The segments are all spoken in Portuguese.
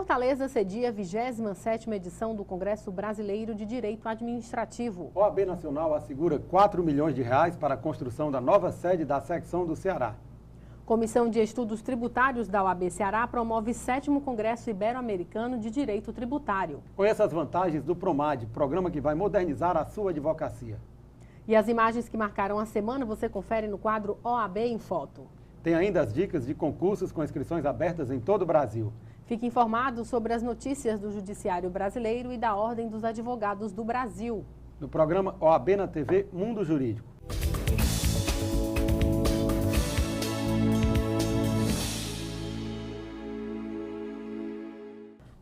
Fortaleza cedia a 27ª edição do Congresso Brasileiro de Direito Administrativo. A OAB Nacional assegura R$4 milhões para a construção da nova sede da secção do Ceará. Comissão de Estudos Tributários da OAB Ceará promove 7º Congresso Ibero-Americano de Direito Tributário. Conheça as vantagens do PROMAD, programa que vai modernizar a sua advocacia. E as imagens que marcaram a semana você confere no quadro OAB em Foto. Tem ainda as dicas de concursos com inscrições abertas em todo o Brasil. Fique informado sobre as notícias do Judiciário Brasileiro e da Ordem dos Advogados do Brasil. No programa OAB na TV Mundo Jurídico.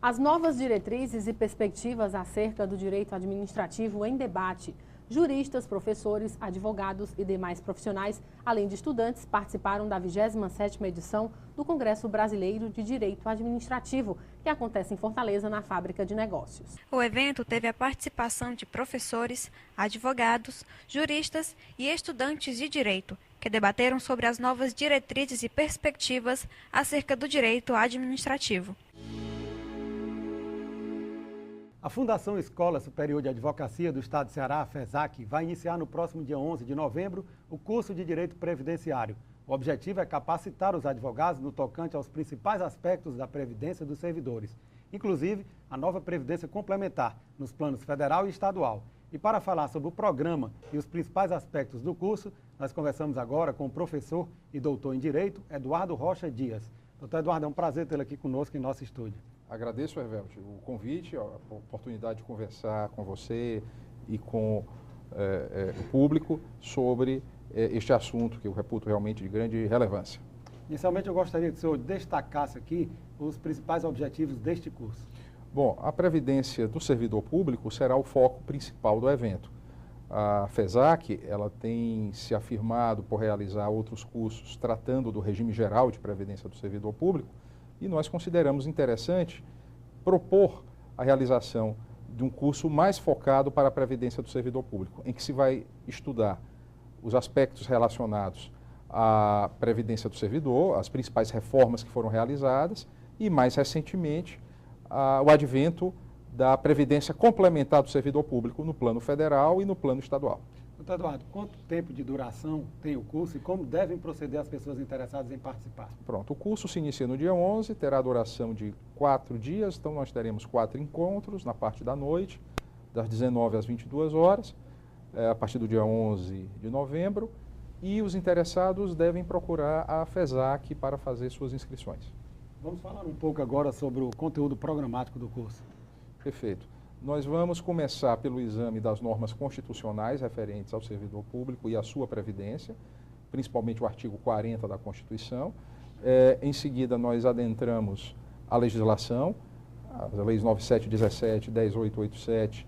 As novas diretrizes e perspectivas acerca do direito administrativo em debate. Juristas, professores, advogados e demais profissionais, além de estudantes, participaram da 27ª edição do Congresso Brasileiro de Direito Administrativo, que acontece em Fortaleza, na Fábrica de Negócios. O evento teve a participação de professores, advogados, juristas e estudantes de direito, que debateram sobre as novas diretrizes e perspectivas acerca do direito administrativo. A Fundação Escola Superior de Advocacia do Estado de Ceará, a FESAC, vai iniciar no próximo dia 11 de novembro o curso de Direito Previdenciário. O objetivo é capacitar os advogados no tocante aos principais aspectos da previdência dos servidores, inclusive a nova previdência complementar nos planos federal e estadual. E para falar sobre o programa e os principais aspectos do curso, nós conversamos agora com o professor e doutor em Direito, Eduardo Rocha Dias. Doutor Eduardo, é um prazer tê-lo aqui conosco em nosso estúdio. Agradeço, Hervelt, o convite, a oportunidade de conversar com você e com o público sobre este assunto que eu reputo realmente de grande relevância. Inicialmente, eu gostaria que o senhor destacasse aqui os principais objetivos deste curso. Bom, a previdência do servidor público será o foco principal do evento. A FESAC, ela tem se afirmado por realizar outros cursos tratando do regime geral de previdência do servidor público, e nós consideramos interessante propor a realização de um curso mais focado para a previdência do servidor público, em que se vai estudar os aspectos relacionados à previdência do servidor, as principais reformas que foram realizadas e, mais recentemente, o advento da previdência complementar do servidor público no plano federal e no plano estadual. Doutor Eduardo, quanto tempo de duração tem o curso e como devem proceder as pessoas interessadas em participar? Pronto, o curso se inicia no dia 11, terá duração de 4 dias, então nós teremos 4 encontros na parte da noite, das 19 às 22 horas, a partir do dia 11 de novembro, e os interessados devem procurar a FESAC para fazer suas inscrições. Vamos falar um pouco agora sobre o conteúdo programático do curso. Perfeito. Nós vamos começar pelo exame das normas constitucionais referentes ao servidor público e à sua previdência, principalmente o artigo 40 da Constituição. Em seguida, nós adentramos a legislação, as leis 9717, 10887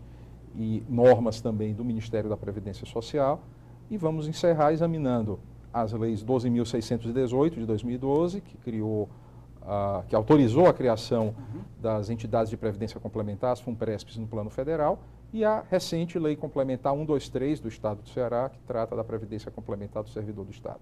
e normas também do Ministério da Previdência Social. E vamos encerrar examinando as leis 12.618 de 2012, que autorizou a criação das entidades de previdência complementar, as FUNPRESPs, no plano federal, e a recente Lei Complementar 123 do Estado do Ceará, que trata da previdência complementar do servidor do Estado.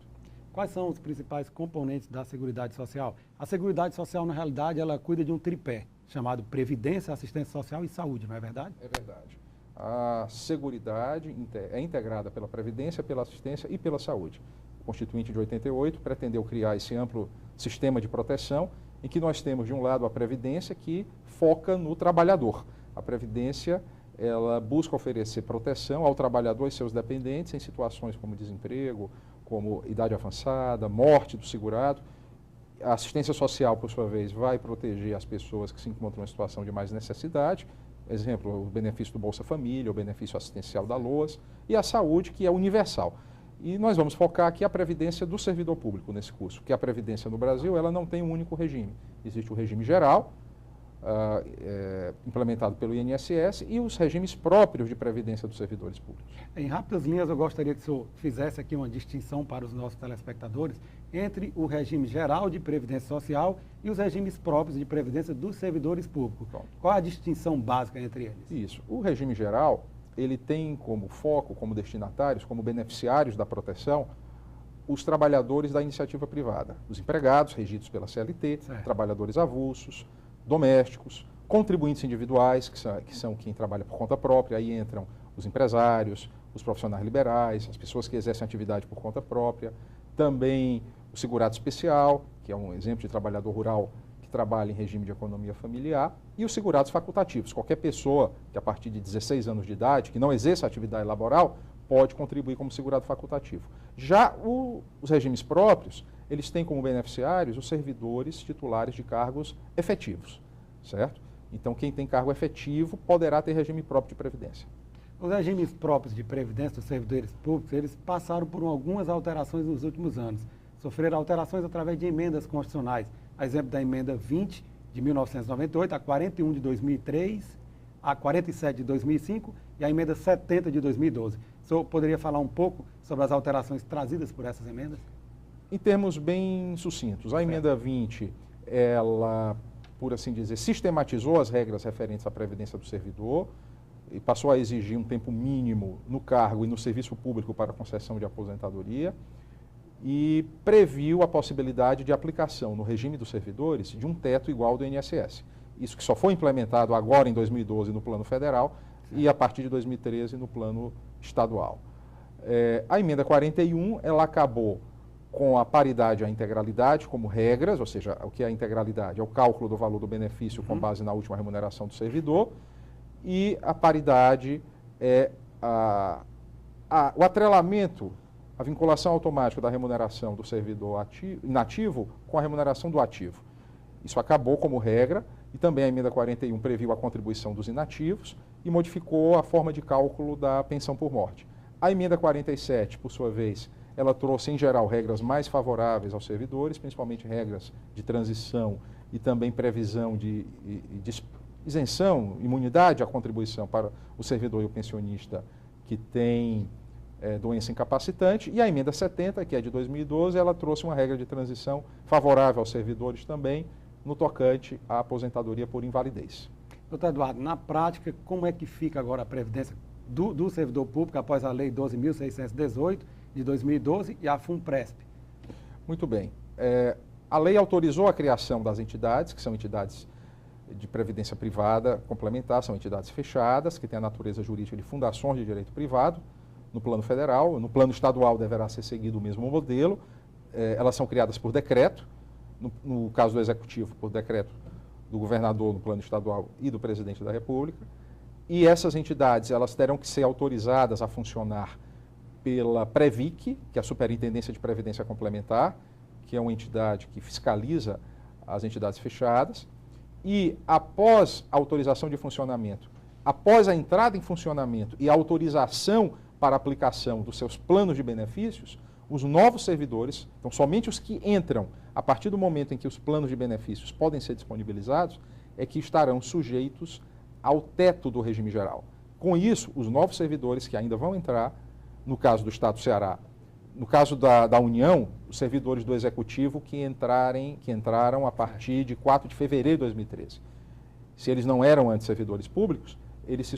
Quais são os principais componentes da Seguridade Social? A Seguridade Social, na realidade, ela cuida de um tripé, chamado Previdência, Assistência Social e Saúde, não é verdade? É verdade. A Seguridade é integrada pela Previdência, pela Assistência e pela Saúde. O Constituinte de 88 pretendeu criar esse amplo sistema de proteção, em que nós temos, de um lado, a Previdência, que foca no trabalhador. A Previdência, ela busca oferecer proteção ao trabalhador e seus dependentes em situações como desemprego, como idade avançada, morte do segurado. A assistência social, por sua vez, vai proteger as pessoas que se encontram em situação de mais necessidade, exemplo, o benefício do Bolsa Família, o benefício assistencial da LOAS, e a saúde, que é universal. E nós vamos focar aqui a previdência do servidor público nesse curso, porque a previdência no Brasil ela não tem um único regime. Existe o regime geral, implementado pelo INSS, e os regimes próprios de previdência dos servidores públicos. Em rápidas linhas, eu gostaria que o senhor fizesse aqui uma distinção para os nossos telespectadores entre o regime geral de previdência social e os regimes próprios de previdência dos servidores públicos. Pronto. Qual é a distinção básica entre eles? Isso. O regime geral, ele tem como foco, como destinatários, como beneficiários da proteção, os trabalhadores da iniciativa privada, os empregados regidos pela CLT, certo, trabalhadores avulsos, domésticos, contribuintes individuais, que são quem trabalha por conta própria, aí entram os empresários, os profissionais liberais, as pessoas que exercem atividade por conta própria, também o segurado especial, que é um exemplo de trabalhador rural que trabalha em regime de economia familiar, e os segurados facultativos. Qualquer pessoa que a partir de 16 anos de idade, que não exerça atividade laboral, pode contribuir como segurado facultativo. Já os regimes próprios, eles têm como beneficiários os servidores titulares de cargos efetivos, certo? Então, quem tem cargo efetivo poderá ter regime próprio de previdência. Os regimes próprios de previdência dos servidores públicos, eles passaram por algumas alterações nos últimos anos. Sofreram alterações através de emendas constitucionais. A exemplo da emenda 20 de 1998, a 41 de 2003, a 47 de 2005 e a emenda 70 de 2012. O senhor poderia falar um pouco sobre as alterações trazidas por essas emendas? Em termos bem sucintos, a emenda 20, ela, por assim dizer, sistematizou as regras referentes à previdência do servidor e passou a exigir um tempo mínimo no cargo e no serviço público para concessão de aposentadoria e previu a possibilidade de aplicação no regime dos servidores de um teto igual ao do INSS. Isso que só foi implementado agora em 2012 no plano federal e a partir de 2013 no plano estadual. A emenda 41, ela acabou com a paridade e a integralidade como regras, ou seja, o que é a integralidade? É o cálculo do valor do benefício com base na última remuneração do servidor, e a paridade é o atrelamento, a vinculação automática da remuneração do servidor inativo com a remuneração do ativo. Isso acabou como regra, e também a emenda 41 previu a contribuição dos inativos e modificou a forma de cálculo da pensão por morte. A emenda 47, por sua vez, ela trouxe, em geral, regras mais favoráveis aos servidores, principalmente regras de transição e também previsão de isenção, imunidade à contribuição para o servidor e o pensionista que tem doença incapacitante. E a emenda 70, que é de 2012, ela trouxe uma regra de transição favorável aos servidores também, no tocante à aposentadoria por invalidez. Doutor Eduardo, na prática, como é que fica agora a previdência do servidor público após a Lei 12.618 de 2012 e a FUNPRESP? Muito bem. A lei autorizou a criação das entidades, que são entidades de previdência privada complementar, são entidades fechadas, que têm a natureza jurídica de fundações de direito privado, no plano federal. No plano estadual deverá ser seguido o mesmo modelo. Elas são criadas por decreto, no caso do Executivo, por decreto do governador no plano estadual e do presidente da República. E essas entidades, elas terão que ser autorizadas a funcionar pela Previc, que é a Superintendência de Previdência Complementar, que é uma entidade que fiscaliza as entidades fechadas. E após a autorização de funcionamento, após a entrada em funcionamento e a autorização para aplicação dos seus planos de benefícios, os novos servidores, então somente os que entram a partir do momento em que os planos de benefícios podem ser disponibilizados, é que estarão sujeitos ao teto do regime geral. Com isso, os novos servidores que ainda vão entrar, no caso do Estado do Ceará, no caso da União, os servidores do Executivo que entraram a partir de 4 de fevereiro de 2013. Se eles não eram antes servidores públicos, eles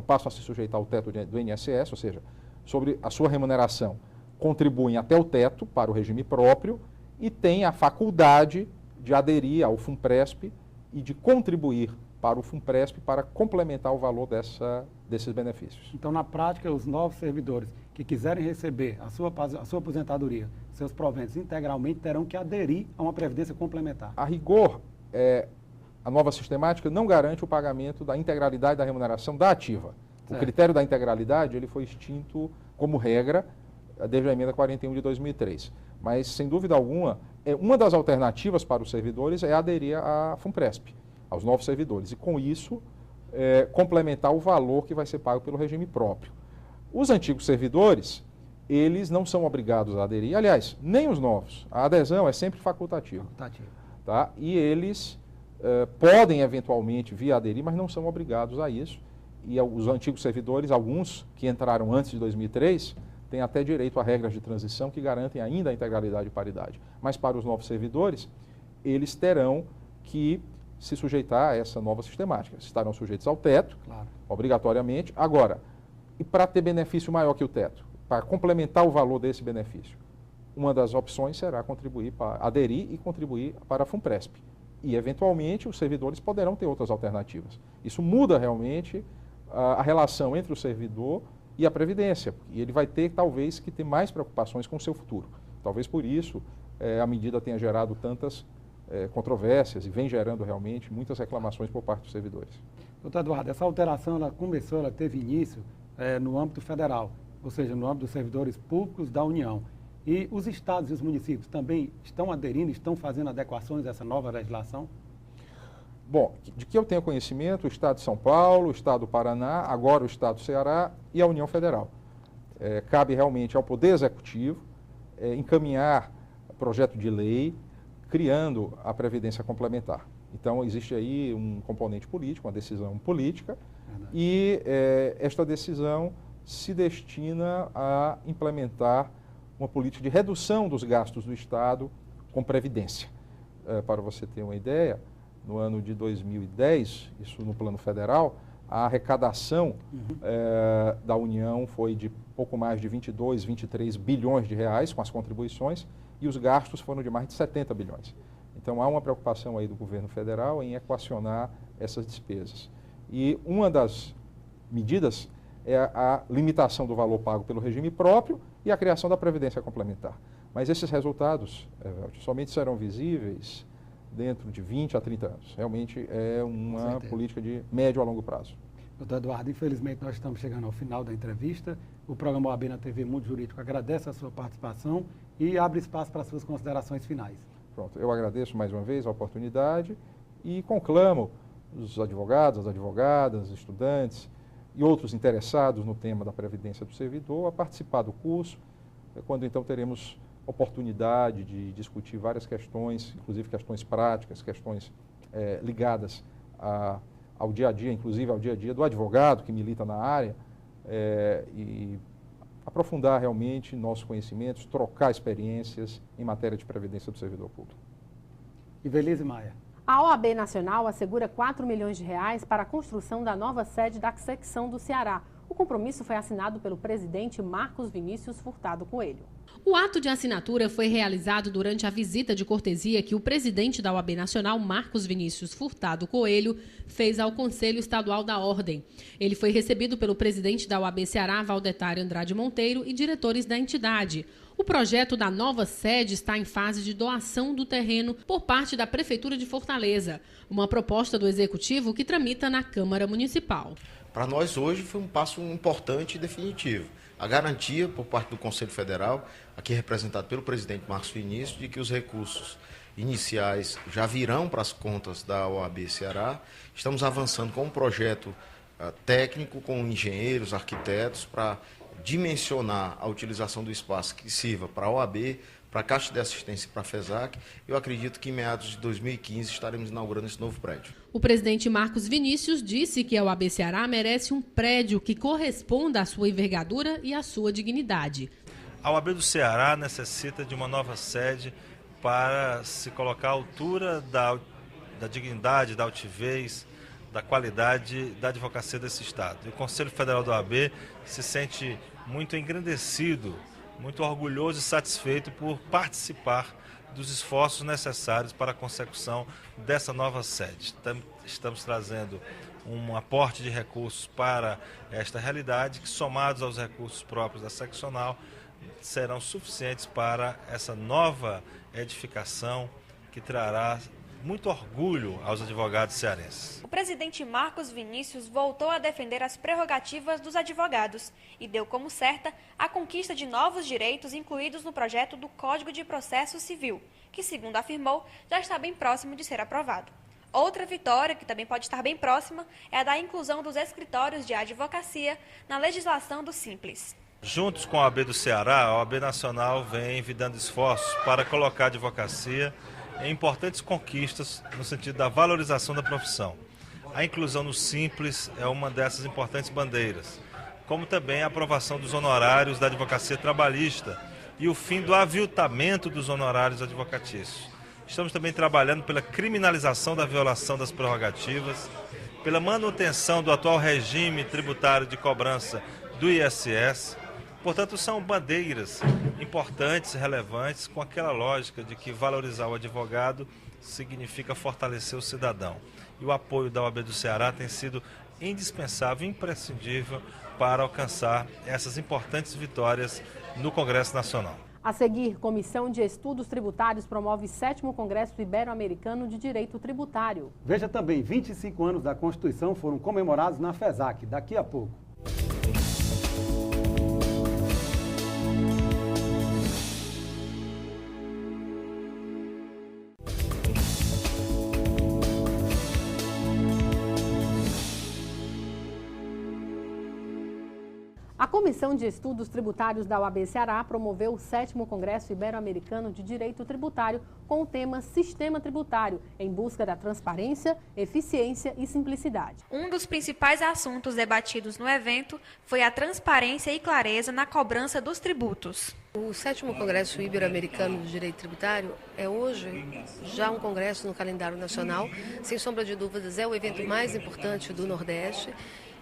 passam a se sujeitar ao teto do INSS, ou seja, sobre a sua remuneração, contribuem até o teto para o regime próprio e têm a faculdade de aderir ao FUNPRESP e de contribuir para o FUNPRESP para complementar o valor desses benefícios. Então, na prática, os novos servidores que quiserem receber a sua aposentadoria, seus proventos integralmente, terão que aderir a uma previdência complementar. A rigor, a nova sistemática não garante o pagamento da integralidade da remuneração da ativa. Certo. O critério da integralidade ele foi extinto como regra desde a emenda 41 de 2003. Mas, sem dúvida alguma, uma das alternativas para os servidores é aderir à FUNPRESP, aos novos servidores, e com isso complementar o valor que vai ser pago pelo regime próprio. Os antigos servidores, eles não são obrigados a aderir, aliás, nem os novos. A adesão é sempre facultativa. Tá? E eles podem eventualmente vir a aderir, mas não são obrigados a isso. E os antigos servidores, alguns que entraram antes de 2003, têm até direito a regras de transição que garantem ainda a integralidade e paridade. Mas para os novos servidores, eles terão que se sujeitar a essa nova sistemática. Estarão sujeitos ao teto, claro, obrigatoriamente. Agora, e para ter benefício maior que o teto, para complementar o valor desse benefício, uma das opções será aderir e contribuir para a FUNPRESP. e, eventualmente, os servidores poderão ter outras alternativas. Isso muda realmente a relação entre o servidor e a Previdência, e ele vai ter, talvez, que ter mais preocupações com o seu futuro. Talvez por isso a medida tenha gerado tantas controvérsias e vem gerando realmente muitas reclamações por parte dos servidores. Doutor Eduardo, essa alteração ela teve início no âmbito federal, ou seja, no âmbito dos servidores públicos da União. E os estados e os municípios também estão aderindo, estão fazendo adequações a essa nova legislação? Bom, de que eu tenho conhecimento, o Estado de São Paulo, o Estado do Paraná, agora o Estado do Ceará e a União Federal. Cabe realmente ao Poder Executivo encaminhar projeto de lei criando a Previdência Complementar. Então, existe aí um componente político, uma decisão política, e esta decisão se destina a implementar uma política de redução dos gastos do Estado com Previdência. Para você ter uma ideia, no ano de 2010, isso no plano federal, a arrecadação da União foi de pouco mais de 22, 23 bilhões de reais com as contribuições e os gastos foram de mais de 70 bilhões. Então, há uma preocupação aí do governo federal em equacionar essas despesas. E uma das medidas é a limitação do valor pago pelo regime próprio e a criação da Previdência Complementar. Mas esses resultados, somente serão visíveis dentro de 20 a 30 anos. Realmente é uma política de médio a longo prazo. Doutor Eduardo, infelizmente nós estamos chegando ao final da entrevista. O programa OAB na TV Mundo Jurídico agradece a sua participação e abre espaço para as suas considerações finais. Pronto, eu agradeço mais uma vez a oportunidade e conclamo os advogados, as advogadas, estudantes e outros interessados no tema da Previdência do Servidor a participar do curso, quando então teremos oportunidade de discutir várias questões, inclusive questões práticas, questões ligadas ao dia a dia, inclusive ao dia a dia do advogado que milita na área, e aprofundar realmente nossos conhecimentos, trocar experiências em matéria de previdência do servidor público. Ivelise Maia. A OAB Nacional assegura 4 milhões de reais para a construção da nova sede da secção do Ceará. O compromisso foi assinado pelo presidente Marcos Vinícius Furtado Coelho. O ato de assinatura foi realizado durante a visita de cortesia que o presidente da OAB Nacional, Marcos Vinícius Furtado Coelho, fez ao Conselho Estadual da Ordem. Ele foi recebido pelo presidente da OAB Ceará, Valdetário Andrade Monteiro, e diretores da entidade. O projeto da nova sede está em fase de doação do terreno por parte da Prefeitura de Fortaleza, uma proposta do Executivo que tramita na Câmara Municipal. Para nós hoje foi um passo importante e definitivo. A garantia por parte do Conselho Federal, aqui representado pelo presidente Marcos Vinícius, de que os recursos iniciais já virão para as contas da OAB Ceará. Estamos avançando com um projeto técnico, com engenheiros, arquitetos, para dimensionar a utilização do espaço que sirva para a OAB, para a Caixa de Assistência e para a FESAC. Eu acredito que em meados de 2015 estaremos inaugurando esse novo prédio. O presidente Marcos Vinícius disse que a OAB Ceará merece um prédio que corresponda à sua envergadura e à sua dignidade. A OAB do Ceará necessita de uma nova sede para se colocar à altura da dignidade, da altivez, da qualidade da advocacia desse Estado. E o Conselho Federal da OAB se sente muito engrandecido, muito orgulhoso e satisfeito por participar dos esforços necessários para a consecução dessa nova sede. Estamos trazendo um aporte de recursos para esta realidade, que somados aos recursos próprios da seccional, serão suficientes para essa nova edificação que trará muito orgulho aos advogados cearenses. O presidente Marcos Vinícius voltou a defender as prerrogativas dos advogados e deu como certa a conquista de novos direitos incluídos no projeto do Código de Processo Civil, que, segundo afirmou, já está bem próximo de ser aprovado. Outra vitória, que também pode estar bem próxima, é a da inclusão dos escritórios de advocacia na legislação do Simples. Juntos com a OAB do Ceará, a OAB Nacional vem dando esforços para colocar a advocacia em importantes conquistas no sentido da valorização da profissão. A inclusão no Simples é uma dessas importantes bandeiras, como também a aprovação dos honorários da advocacia trabalhista e o fim do aviltamento dos honorários advocatícios. Estamos também trabalhando pela criminalização da violação das prerrogativas, pela manutenção do atual regime tributário de cobrança do ISS, Portanto, são bandeiras importantes, relevantes, com aquela lógica de que valorizar o advogado significa fortalecer o cidadão. E o apoio da OAB do Ceará tem sido indispensável, imprescindível para alcançar essas importantes vitórias no Congresso Nacional. A seguir, Comissão de Estudos Tributários promove 7º Congresso Ibero-Americano de Direito Tributário. Veja também, 25 anos da Constituição foram comemorados na FESAC, daqui a pouco. A Comissão de Estudos Tributários da OAB Ceará promoveu o 7º Congresso Ibero-Americano de Direito Tributário com o tema Sistema Tributário, em busca da transparência, eficiência e simplicidade. Um dos principais assuntos debatidos no evento foi a transparência e clareza na cobrança dos tributos. O 7º Congresso Ibero-Americano de Direito Tributário é hoje já um congresso no calendário nacional. Sem sombra de dúvidas, é o evento mais importante do Nordeste.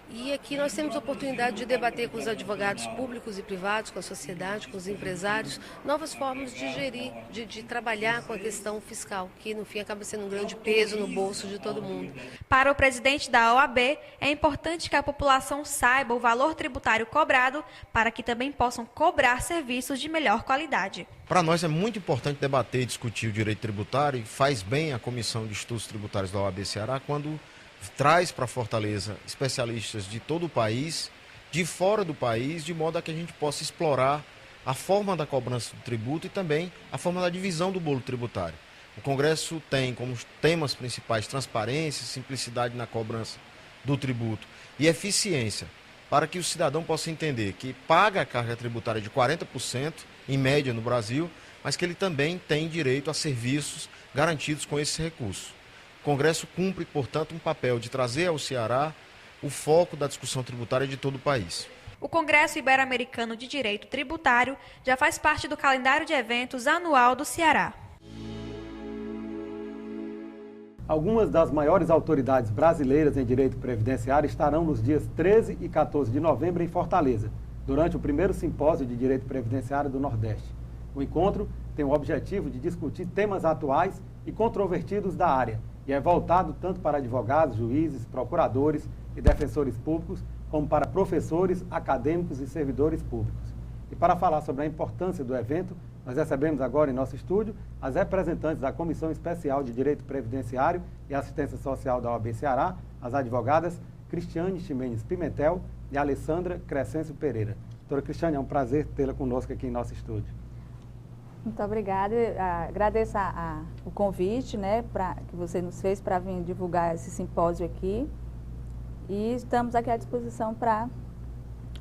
E aqui nós temos a oportunidade de debater com os advogados públicos e privados, com a sociedade, com os empresários, novas formas de gerir, de trabalhar com a questão fiscal, que no fim acaba sendo um grande peso no bolso de todo mundo. Para o presidente da OAB, é importante que a população saiba o valor tributário cobrado para que também possam cobrar serviços de melhor qualidade. Para nós é muito importante debater e discutir o direito tributário e faz bem a Comissão de Estudos Tributários da OAB Ceará quando traz para Fortaleza especialistas de todo o país, de fora do país, de modo a que a gente possa explorar a forma da cobrança do tributo e também a forma da divisão do bolo tributário. O Congresso tem como temas principais transparência, simplicidade na cobrança do tributo e eficiência, para que o cidadão possa entender que paga a carga tributária de 40%, em média no Brasil, mas que ele também tem direito a serviços garantidos com esse recurso. O Congresso cumpre, portanto, um papel de trazer ao Ceará o foco da discussão tributária de todo o país. O Congresso Ibero-Americano de Direito Tributário já faz parte do calendário de eventos anual do Ceará. Algumas das maiores autoridades brasileiras em direito previdenciário estarão nos dias 13 e 14 de novembro em Fortaleza, durante o primeiro simpósio de direito previdenciário do Nordeste. O encontro tem o objetivo de discutir temas atuais e controvertidos da área, e é voltado tanto para advogados, juízes, procuradores e defensores públicos, como para professores, acadêmicos e servidores públicos. E para falar sobre a importância do evento, nós recebemos agora em nosso estúdio as representantes da Comissão Especial de Direito Previdenciário e Assistência Social da OAB Ceará, as advogadas Cristiane Ximenes Pimentel e Alessandra Crescencio Pereira. Doutora Cristiane, é um prazer tê-la conosco aqui em nosso estúdio. Muito obrigada. Agradeço o convite, né, que você nos fez para vir divulgar esse simpósio aqui. E estamos aqui à disposição para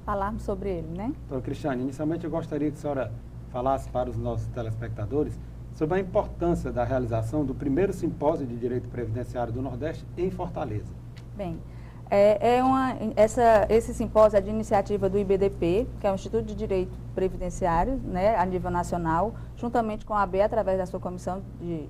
falarmos sobre ele, né? Doutora Cristiane, inicialmente eu gostaria que a senhora falasse para os nossos telespectadores sobre a importância da realização do primeiro simpósio de direito previdenciário do Nordeste em Fortaleza. Bem, esse simpósio é de iniciativa do IBDP, que é o Instituto de Direito Previdenciário, né, a nível nacional, juntamente com a AB, através da sua Comissão de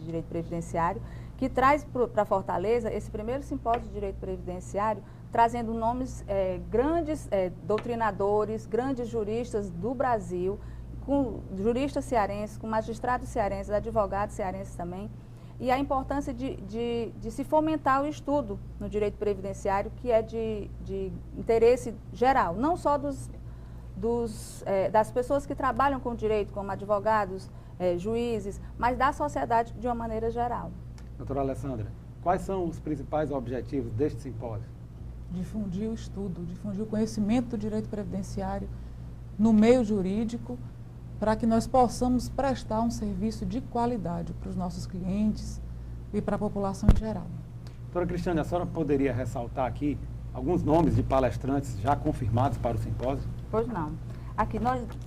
Direito Previdenciário, que traz para Fortaleza esse primeiro simpósio de direito previdenciário, trazendo nomes grandes doutrinadores, grandes juristas do Brasil, com juristas cearenses, com magistrados cearenses, advogados cearenses também, e a importância de se fomentar o estudo no direito previdenciário, que é de interesse geral, não só das pessoas que trabalham com o direito, como advogados, juízes, mas da sociedade de uma maneira geral. Doutora Alessandra, quais são os principais objetivos deste simpósio? Difundir o estudo, difundir o conhecimento do direito previdenciário no meio jurídico, para que nós possamos prestar um serviço de qualidade para os nossos clientes e para a população em geral. Doutora Cristiane, a senhora poderia ressaltar aqui alguns nomes de palestrantes já confirmados para o simpósio? Pois não. Aqui,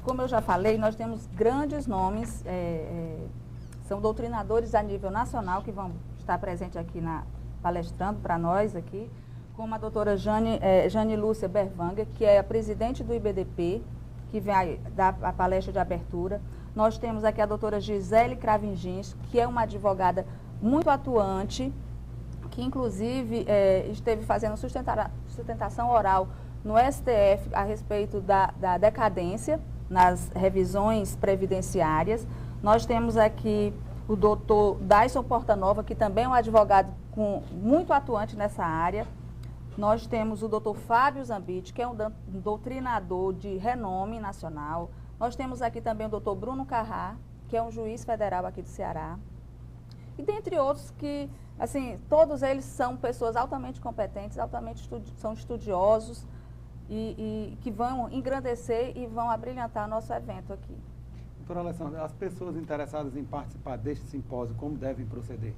como eu já falei, nós temos grandes nomes, são doutrinadores a nível nacional que vão estar presentes aqui palestrando para nós aqui, como a doutora Jane Lúcia Berwanger, que é a presidente do IBDP, que vai dar a palestra de abertura. Nós temos aqui a doutora Gisele Cravingins, que é uma advogada muito atuante, que inclusive esteve fazendo sustentação oral no STF a respeito da decadência nas revisões previdenciárias. Nós temos aqui o doutor Dyson Portanova, que também é um advogado muito atuante nessa área. Nós temos o doutor Fábio Zambit, que é um doutrinador de renome nacional. Nós temos aqui também o doutor Bruno Carrá, que é um juiz federal aqui do Ceará. E dentre outros que, assim, todos eles são pessoas altamente competentes, são estudiosos e que vão engrandecer e vão abrilhantar nosso evento aqui. Doutora Alessandra, as pessoas interessadas em participar deste simpósio, como devem proceder?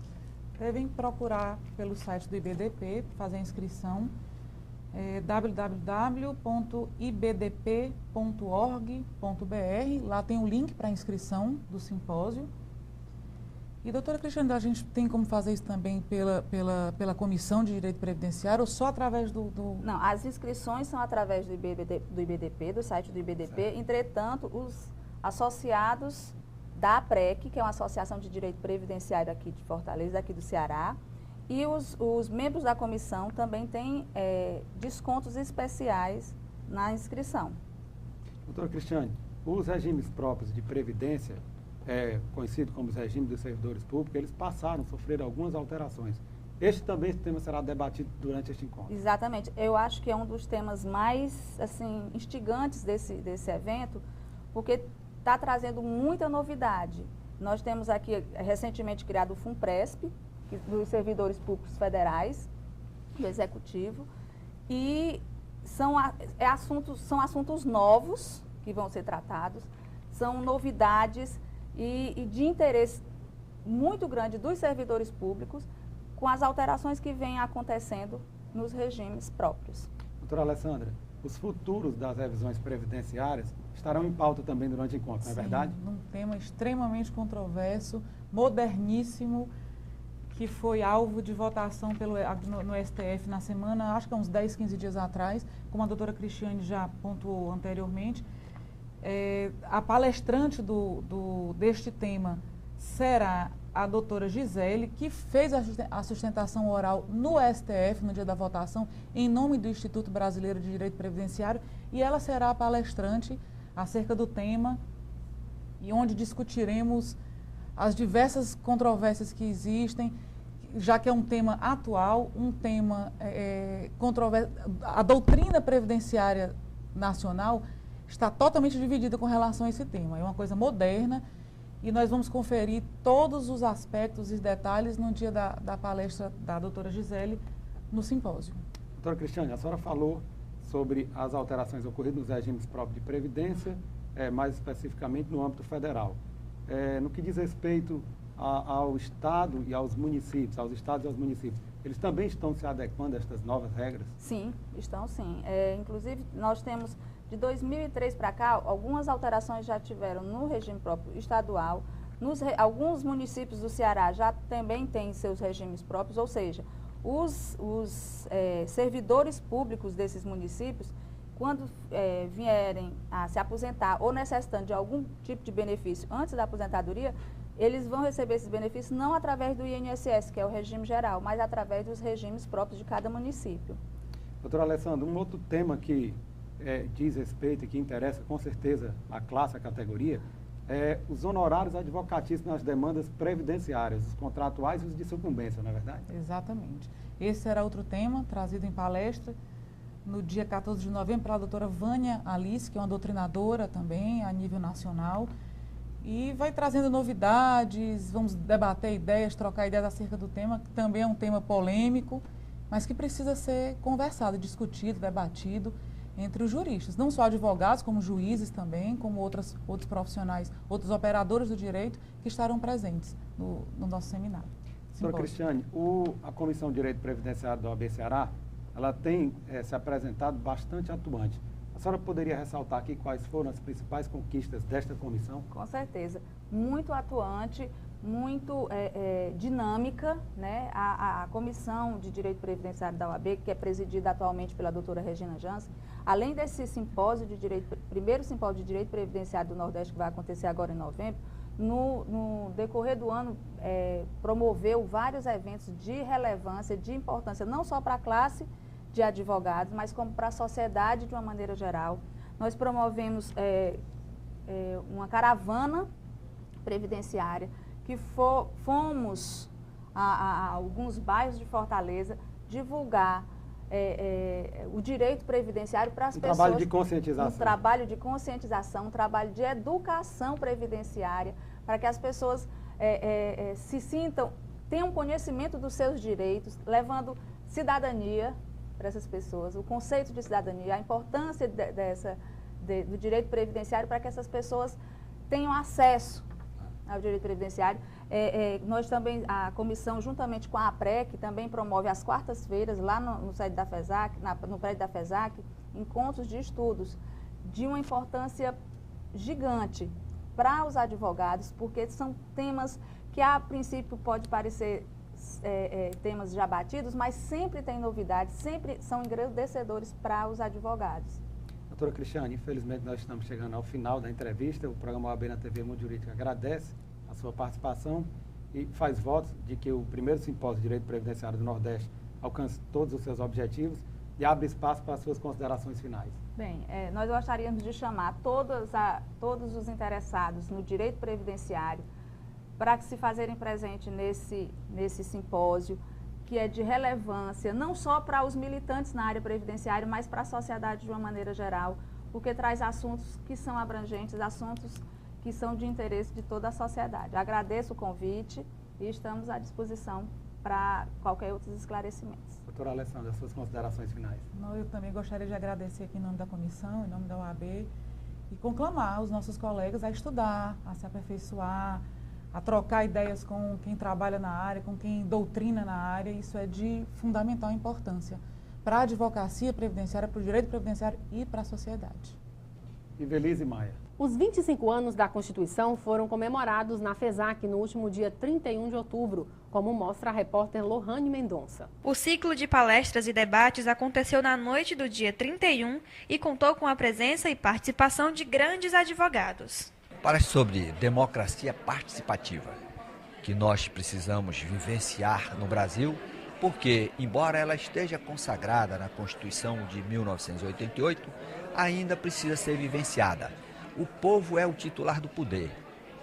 Devem procurar pelo site do IBDP, fazer a inscrição, www.ibdp.org.br, lá tem o link para a inscrição do simpósio. E, doutora Cristiane, a gente tem como fazer isso também pela Comissão de Direito Previdenciário ou só através do... Não, as inscrições são através do IBDP, do site do IBDP. Certo. Entretanto, os associados da APREC, que é uma associação de direito previdenciário aqui de Fortaleza, aqui do Ceará, e os membros da comissão também têm descontos especiais na inscrição. Doutora Cristiane, os regimes próprios de previdência, conhecido como os regimes dos servidores públicos, eles sofreram algumas alterações. Este tema será debatido durante este encontro. Exatamente. Eu acho que é um dos temas mais instigantes desse evento, porque está trazendo muita novidade. Nós temos aqui recentemente criado o FUNPRESP, dos servidores públicos federais, do Executivo, e são assuntos novos que vão ser tratados, são novidades e de interesse muito grande dos servidores públicos com as alterações que vêm acontecendo nos regimes próprios. Doutora Alessandra, os futuros das revisões previdenciárias estarão em pauta também durante o encontro, não é verdade? Um tema extremamente controverso, moderníssimo, que foi alvo de votação no STF na semana, acho que há uns 10, 15 dias atrás, como a doutora Cristiane já pontuou anteriormente. A palestrante deste tema será a doutora Gisele, que fez a sustentação oral no STF no dia da votação, em nome do Instituto Brasileiro de Direito Previdenciário, e ela será a palestrante acerca do tema, e onde discutiremos as diversas controvérsias que existem, já que é um tema atual, um tema controverso. A doutrina previdenciária nacional está totalmente dividida com relação a esse tema. É uma coisa moderna e nós vamos conferir todos os aspectos e detalhes no dia da palestra da doutora Gisele no simpósio. Doutora Cristiane, a senhora falou sobre as alterações ocorridas nos regimes próprios de previdência, mais especificamente no âmbito federal. No que diz respeito ao Estado e aos municípios, aos estados e aos municípios, eles também estão se adequando a estas novas regras? Sim, estão sim. Inclusive, nós temos, de 2003 para cá, algumas alterações já tiveram no regime próprio estadual. Alguns municípios do Ceará já também têm seus regimes próprios, ou seja, os servidores públicos desses municípios, quando vierem a se aposentar ou necessitando de algum tipo de benefício antes da aposentadoria, eles vão receber esses benefícios não através do INSS, que é o regime geral, mas através dos regimes próprios de cada município. Doutora Alessandra, um outro tema que diz respeito e que interessa com certeza a classe, a categoria, os honorários advocatícios nas demandas previdenciárias, os contratuais e os de sucumbência, não é verdade? Exatamente. Esse será outro tema trazido em palestra no dia 14 de novembro pela doutora Vânia Alice, que é uma doutrinadora também a nível nacional, e vai trazendo novidades, vamos debater ideias, trocar ideias acerca do tema, que também é um tema polêmico, mas que precisa ser conversado, discutido, debatido entre os juristas, não só advogados, como juízes também, como outros profissionais, outros operadores do direito que estarão presentes no nosso seminário. Doutora Cristiane, a Comissão de Direito Previdenciário da OAB Ceará, ela tem se apresentado bastante atuante. A senhora poderia ressaltar aqui quais foram as principais conquistas desta comissão? Com certeza. Muito atuante, muito dinâmica, né? A Comissão de Direito Previdenciário da OAB, que é presidida atualmente pela doutora Regina Jansen, além desse simpósio primeiro simpósio de Direito Previdenciário do Nordeste, que vai acontecer agora em novembro, no decorrer do ano, promoveu vários eventos de relevância, de importância, não só para a classe de advogados, mas como para a sociedade de uma maneira geral. Nós promovemos uma caravana previdenciária, que fomos a alguns bairros de Fortaleza divulgar o direito previdenciário para as pessoas. Um trabalho de conscientização. Um trabalho de conscientização, um trabalho de educação previdenciária, para que as pessoas se sintam, tenham conhecimento dos seus direitos, levando cidadania para essas pessoas, o conceito de cidadania, a importância do direito previdenciário para que essas pessoas tenham acesso ao direito previdenciário. Nós também, a comissão, juntamente com a APREC, também promove às quartas-feiras, lá no prédio da FESAC, no prédio da FESAC, encontros de estudos de uma importância gigante para os advogados, porque são temas que, a princípio, pode parecer temas já batidos, mas sempre tem novidades, sempre são engrandecedores para os advogados. Doutora Cristiane, infelizmente nós estamos chegando ao final da entrevista. O programa OAB na TV Mundo Jurídico agradece a sua participação e faz votos de que o primeiro simpósio de Direito Previdenciário do Nordeste alcance todos os seus objetivos e abre espaço para as suas considerações finais. Bem, nós gostaríamos de chamar todos os interessados no direito previdenciário para que se fazerem presente nesse simpósio, que é de relevância não só para os militantes na área previdenciária, mas para a sociedade de uma maneira geral, porque traz assuntos que são abrangentes, assuntos que são de interesse de toda a sociedade. Agradeço o convite e estamos à disposição para qualquer outros esclarecimentos. Doutora Alessandra, suas considerações finais. Eu também gostaria de agradecer aqui em nome da comissão, em nome da OAB, e conclamar os nossos colegas a estudar, a se aperfeiçoar, a trocar ideias com quem trabalha na área, com quem doutrina na área. Isso é de fundamental importância para a advocacia previdenciária, para o direito previdenciário e para a sociedade. Ivelise Maia. Os 25 anos da Constituição foram comemorados na FESAC no último dia 31 de outubro, como mostra a repórter Lohane Mendonça. O ciclo de palestras e debates aconteceu na noite do dia 31 e contou com a presença e participação de grandes advogados. Palestra sobre democracia participativa, que nós precisamos vivenciar no Brasil, porque, embora ela esteja consagrada na Constituição de 1988, ainda precisa ser vivenciada. O povo é o titular do poder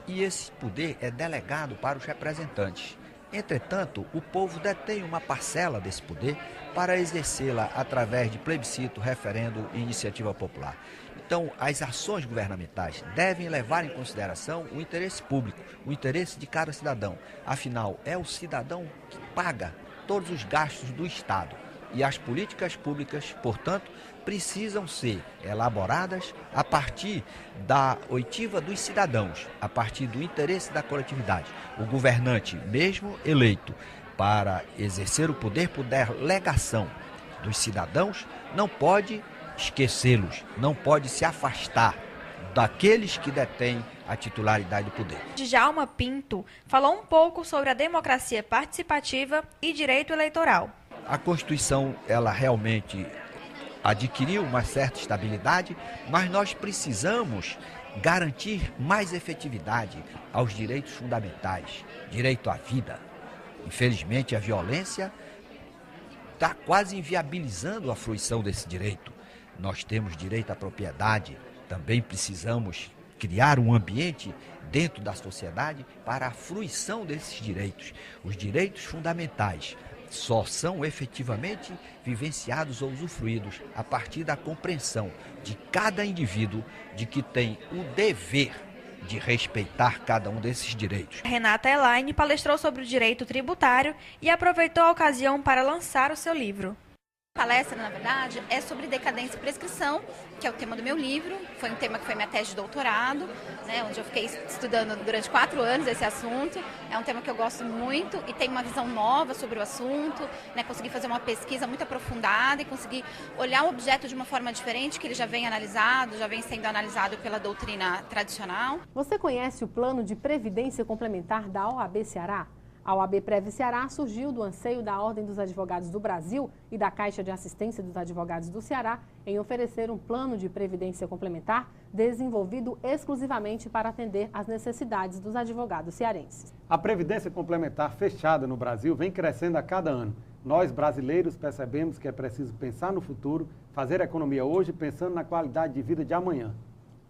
e esse poder é delegado para os representantes. Entretanto, o povo detém uma parcela desse poder para exercê-la através de plebiscito, referendo e iniciativa popular. Então, as ações governamentais devem levar em consideração o interesse público, o interesse de cada cidadão. Afinal, é o cidadão que paga todos os gastos do Estado. E as políticas públicas, portanto, precisam ser elaboradas a partir da oitiva dos cidadãos, a partir do interesse da coletividade. O governante, mesmo eleito para exercer o poder por delegação dos cidadãos, não pode esquecê-los, não pode se afastar daqueles que detêm a titularidade do poder. Djalma Pinto falou um pouco sobre a democracia participativa e direito eleitoral. A Constituição, ela realmente adquiriu uma certa estabilidade, mas nós precisamos garantir mais efetividade aos direitos fundamentais, direito à vida. Infelizmente, a violência está quase inviabilizando a fruição desse direito. Nós temos direito à propriedade, também precisamos criar um ambiente dentro da sociedade para a fruição desses direitos. Os direitos fundamentais só são efetivamente vivenciados ou usufruídos a partir da compreensão de cada indivíduo de que tem o dever de respeitar cada um desses direitos. Renata Elaine palestrou sobre o direito tributário e aproveitou a ocasião para lançar o seu livro. A palestra, na verdade, é sobre decadência e prescrição, que é o tema do meu livro. Foi um tema que foi minha tese de doutorado, né, onde eu fiquei estudando durante 4 anos esse assunto. É um tema que eu gosto muito e tenho uma visão nova sobre o assunto, né, consegui fazer uma pesquisa muito aprofundada e consegui olhar o objeto de uma forma diferente, que ele já vem analisado, já vem sendo analisado pela doutrina tradicional. Você conhece o plano de previdência complementar da OAB Ceará? A OAB Prev Ceará surgiu do anseio da Ordem dos Advogados do Brasil e da Caixa de Assistência dos Advogados do Ceará em oferecer um plano de previdência complementar desenvolvido exclusivamente para atender às necessidades dos advogados cearenses. A previdência complementar fechada no Brasil vem crescendo a cada ano. Nós, brasileiros, percebemos que é preciso pensar no futuro, fazer economia hoje pensando na qualidade de vida de amanhã.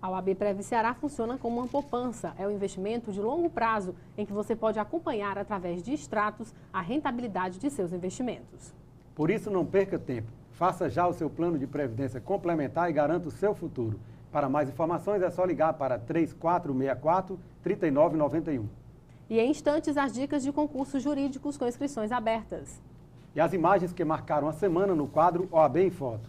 A OAB Prev Ceará funciona como uma poupança. É um investimento de longo prazo em que você pode acompanhar através de extratos a rentabilidade de seus investimentos. Por isso, não perca tempo. Faça já o seu plano de previdência complementar e garanta o seu futuro. Para mais informações é só ligar para 3464-3991. E em instantes, as dicas de concursos jurídicos com inscrições abertas. E as imagens que marcaram a semana no quadro OAB em Foto.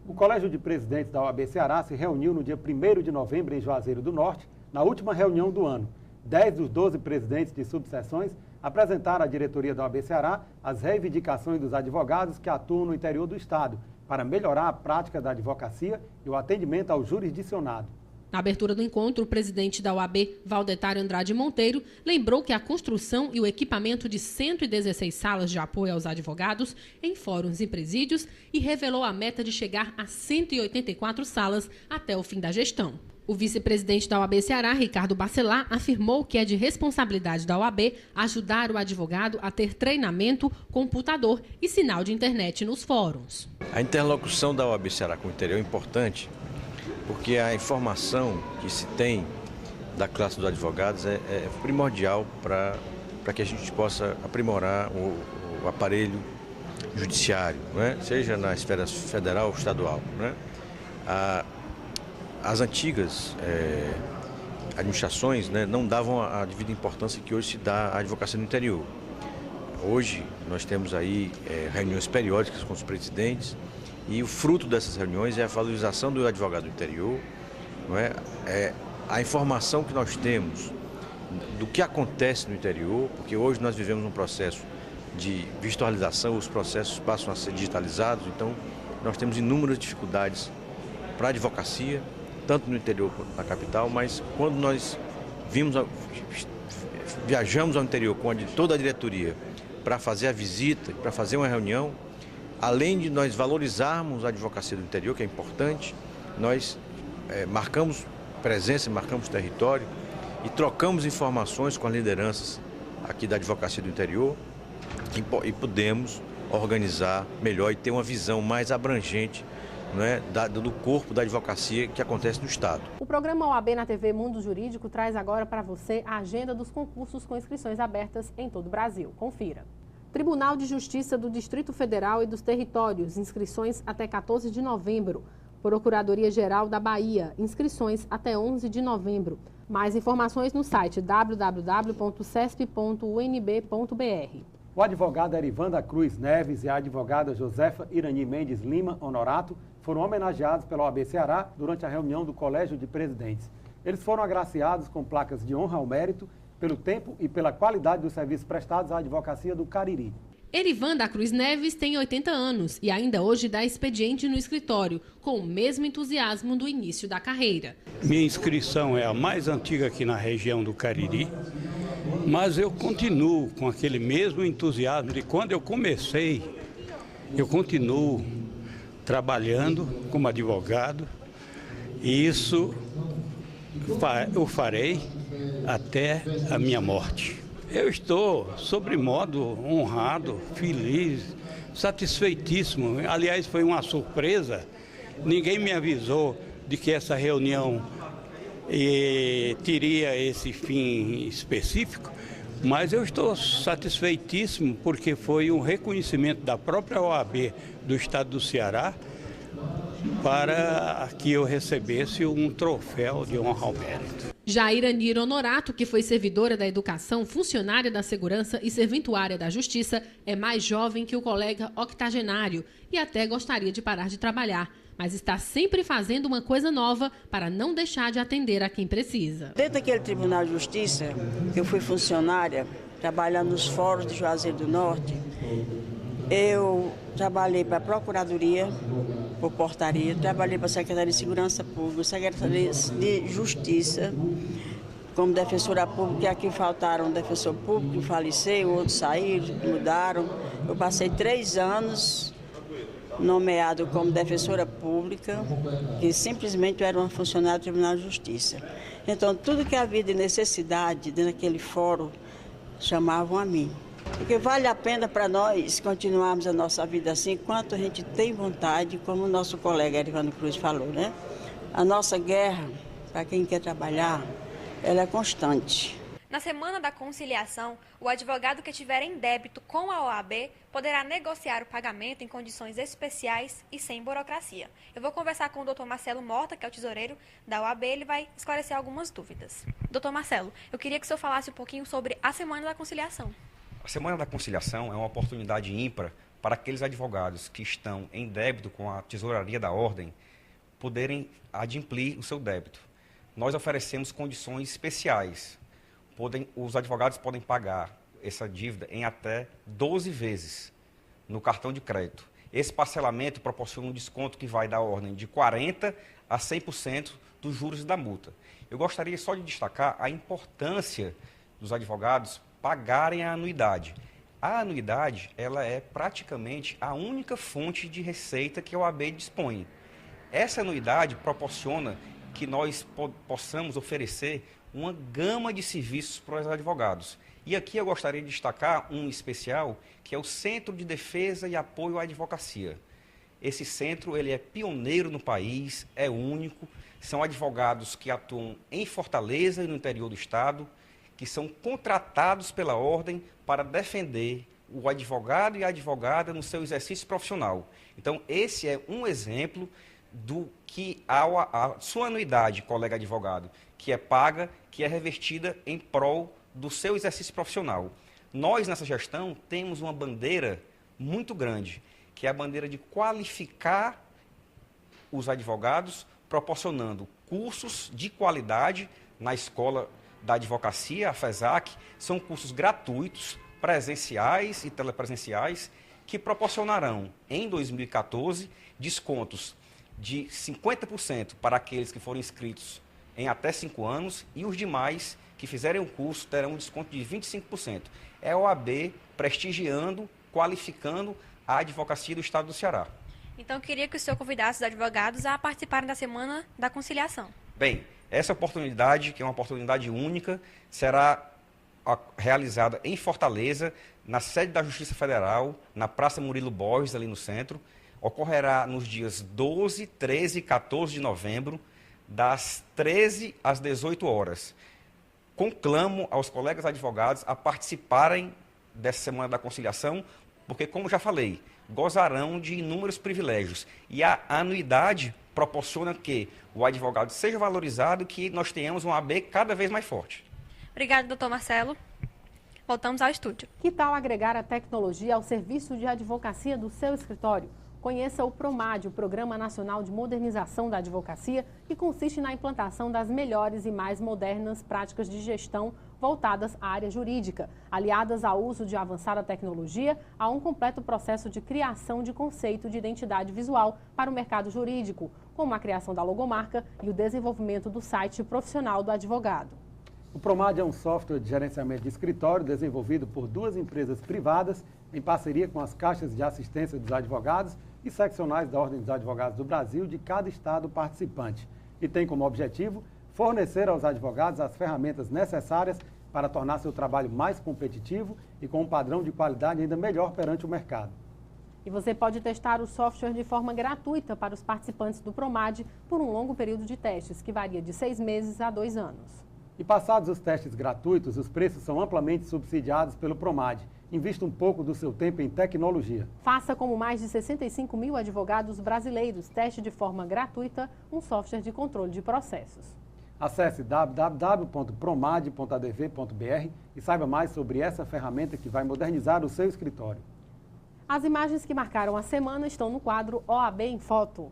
O Colégio de Presidentes da OAB Ceará se reuniu no dia 1º de novembro em Juazeiro do Norte, na última reunião do ano. 10 dos 12 presidentes de subseções apresentaram à diretoria da OAB Ceará as reivindicações dos advogados que atuam no interior do estado, para melhorar a prática da advocacia e o atendimento ao jurisdicionado. Na abertura do encontro, o presidente da OAB, Valdetário Andrade Monteiro, lembrou que a construção e o equipamento de 116 salas de apoio aos advogados em fóruns e presídios e revelou a meta de chegar a 184 salas até o fim da gestão. O vice-presidente da OAB Ceará, Ricardo Bacelar, afirmou que é de responsabilidade da OAB ajudar o advogado a ter treinamento, computador e sinal de internet nos fóruns. A interlocução da OAB Ceará com o interior é importante, porque a informação que se tem da classe dos advogados é primordial para que a gente possa aprimorar o aparelho judiciário, né? Seja na esfera federal ou estadual, né? As antigas administrações, né, não davam a devida importância que hoje se dá à advocacia no interior. Hoje nós temos aí reuniões periódicas com os presidentes e o fruto dessas reuniões é a valorização do advogado do interior, não é? A informação que nós temos do que acontece no interior, porque hoje nós vivemos um processo de virtualização, os processos passam a ser digitalizados, então nós temos inúmeras dificuldades para a advocacia, tanto no interior quanto na capital, mas quando nós viajamos ao interior com toda a diretoria para fazer a visita, para fazer uma reunião, além de nós valorizarmos a advocacia do interior, que é importante, nós marcamos presença, marcamos território e trocamos informações com as lideranças aqui da advocacia do interior e podemos organizar melhor e ter uma visão mais abrangente, não é, do corpo da advocacia que acontece no Estado. O programa OAB na TV Mundo Jurídico traz agora para você a agenda dos concursos com inscrições abertas em todo o Brasil. Confira. Tribunal de Justiça do Distrito Federal e dos Territórios, inscrições até 14 de novembro. Procuradoria-Geral da Bahia, inscrições até 11 de novembro. Mais informações no site www.cesp.unb.br. O advogado Erivan da Cruz Neves e a advogada Josefa Irani Mendes Lima Honorato foram homenageados pela OAB Ceará durante a reunião do Colégio de Presidentes. Eles foram agraciados com placas de honra ao mérito pelo tempo e pela qualidade dos serviços prestados à advocacia do Cariri. Erivan da Cruz Neves tem 80 anos e ainda hoje dá expediente no escritório, com o mesmo entusiasmo do início da carreira. Minha inscrição é a mais antiga aqui na região do Cariri, mas eu continuo com aquele mesmo entusiasmo de quando eu comecei. Eu continuo trabalhando como advogado e isso eu farei até a minha morte. Eu estou, sobremodo, honrado, feliz, satisfeitíssimo. Aliás, foi uma surpresa. Ninguém me avisou de que essa reunião teria esse fim específico, mas eu estou satisfeitíssimo porque foi um reconhecimento da própria OAB do Estado do Ceará para que eu recebesse um troféu de honra ao mérito. Já Irani Honorato, que foi servidora da educação, funcionária da segurança e serventuária da justiça, é mais jovem que o colega octogenário e até gostaria de parar de trabalhar, mas está sempre fazendo uma coisa nova para não deixar de atender a quem precisa. Dentro daquele Tribunal de Justiça, eu fui funcionária, trabalhando nos fóruns de Juazeiro do Norte. Eu trabalhei para a Procuradoria, por portaria, trabalhei para a Secretaria de Segurança Pública, Secretaria de Justiça, como defensora pública, aqui faltaram um defensor público, faleceu, outros saíram, mudaram. Eu passei 3 anos nomeado como defensora pública, que simplesmente eu era uma funcionária do Tribunal de Justiça. Então, tudo que havia de necessidade dentro daquele fórum, chamavam a mim. Porque vale a pena para nós continuarmos a nossa vida assim, enquanto a gente tem vontade, como o nosso colega Erivano Cruz falou, né? A nossa guerra, para quem quer trabalhar, ela é constante. Na Semana da Conciliação, o advogado que tiver em débito com a OAB poderá negociar o pagamento em condições especiais e sem burocracia. Eu vou conversar com o Dr. Marcelo Morta, que é o tesoureiro da OAB, ele vai esclarecer algumas dúvidas. Dr. Marcelo, eu queria que o senhor falasse um pouquinho sobre a Semana da Conciliação. A Semana da Conciliação é uma oportunidade ímpar para aqueles advogados que estão em débito com a Tesouraria da Ordem poderem adimplir o seu débito. Nós oferecemos condições especiais. Os advogados podem pagar essa dívida em até 12 vezes no cartão de crédito. Esse parcelamento proporciona um desconto que vai da ordem de 40% a 100% dos juros da multa. Eu gostaria só de destacar a importância dos advogados pagarem a anuidade. A anuidade, ela é praticamente a única fonte de receita que a OAB dispõe. Essa anuidade proporciona que nós possamos oferecer uma gama de serviços para os advogados. E aqui eu gostaria de destacar um especial, que é o Centro de Defesa e Apoio à Advocacia. Esse centro ele é pioneiro no país, é único, são advogados que atuam em Fortaleza e no interior do estado, que são contratados pela ordem para defender o advogado e a advogada no seu exercício profissional. Então, esse é um exemplo do que a sua anuidade, colega advogado, que é paga, que é revertida em prol do seu exercício profissional. Nós, nessa gestão, temos uma bandeira muito grande, que é a bandeira de qualificar os advogados, proporcionando cursos de qualidade na Escola da Advocacia, a FESAC. São cursos gratuitos, presenciais e telepresenciais, que proporcionarão, em 2014, descontos de 50% para aqueles que forem inscritos em até 5 anos, e os demais que fizerem o curso terão um desconto de 25%. É a OAB prestigiando, qualificando a advocacia do Estado do Ceará. Então, eu queria que o senhor convidasse os advogados a participarem da Semana da Conciliação. Bem, essa oportunidade, que é uma oportunidade única, será realizada em Fortaleza, na sede da Justiça Federal, na Praça Murilo Borges, ali no centro. Ocorrerá nos dias 12, 13 e 14 de novembro, das 13 às 18 horas. Conclamo aos colegas advogados a participarem dessa Semana da Conciliação, porque, como já falei, gozarão de inúmeros privilégios. E a anuidade proporciona que o advogado seja valorizado e que nós tenhamos uma AB cada vez mais forte. Obrigada, doutor Marcelo. Voltamos ao estúdio. Que tal agregar a tecnologia ao serviço de advocacia do seu escritório? Conheça o PROMAD, o Programa Nacional de Modernização da Advocacia, que consiste na implantação das melhores e mais modernas práticas de gestão voltadas à área jurídica, aliadas ao uso de avançada tecnologia, a um completo processo de criação de conceito de identidade visual para o mercado jurídico, como a criação da logomarca e o desenvolvimento do site profissional do advogado. O PROMAD é um software de gerenciamento de escritório desenvolvido por 2 empresas privadas em parceria com as caixas de assistência dos advogados e seccionais da Ordem dos Advogados do Brasil de cada estado participante. E tem como objetivo fornecer aos advogados as ferramentas necessárias para tornar seu trabalho mais competitivo e com um padrão de qualidade ainda melhor perante o mercado. E você pode testar o software de forma gratuita para os participantes do PROMAD por um longo período de testes, que varia de 6 meses a 2 anos. E passados os testes gratuitos, os preços são amplamente subsidiados pelo PROMAD. Invista um pouco do seu tempo em tecnologia. Faça como mais de 65 mil advogados brasileiros. Teste de forma gratuita um software de controle de processos. Acesse www.promad.adv.br e saiba mais sobre essa ferramenta que vai modernizar o seu escritório. As imagens que marcaram a semana estão no quadro OAB em Foto.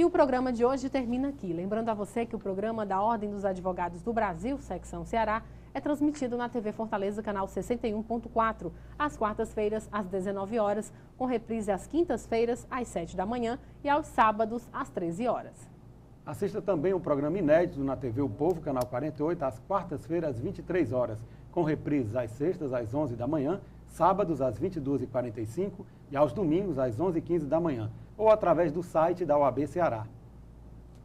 E o programa de hoje termina aqui. Lembrando a você que o programa da Ordem dos Advogados do Brasil, Secção Ceará, é transmitido na TV Fortaleza, canal 61.4, às quartas-feiras, às 19 horas, com reprise às quintas-feiras, às 7 da manhã e aos sábados, às 13 horas. Assista também o programa inédito na TV O Povo, canal 48, às quartas-feiras, às 23 horas, com reprises às sextas, às 11 da manhã, sábados, às 22h45 e aos domingos, às 11h15 da manhã, ou através do site da OAB Ceará.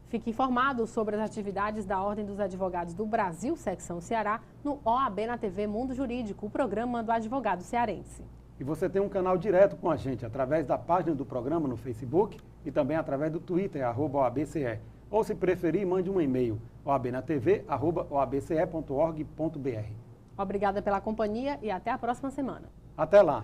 Fique informado sobre as atividades da Ordem dos Advogados do Brasil, Secção Ceará, no OAB na TV Mundo Jurídico, o programa do advogado cearense. E você tem um canal direto com a gente através da página do programa no Facebook e também através do Twitter, @OABCE. Ou, se preferir, mande um e-mail, oabnatv@oabce.org.br. Obrigada pela companhia e até a próxima semana. Até lá!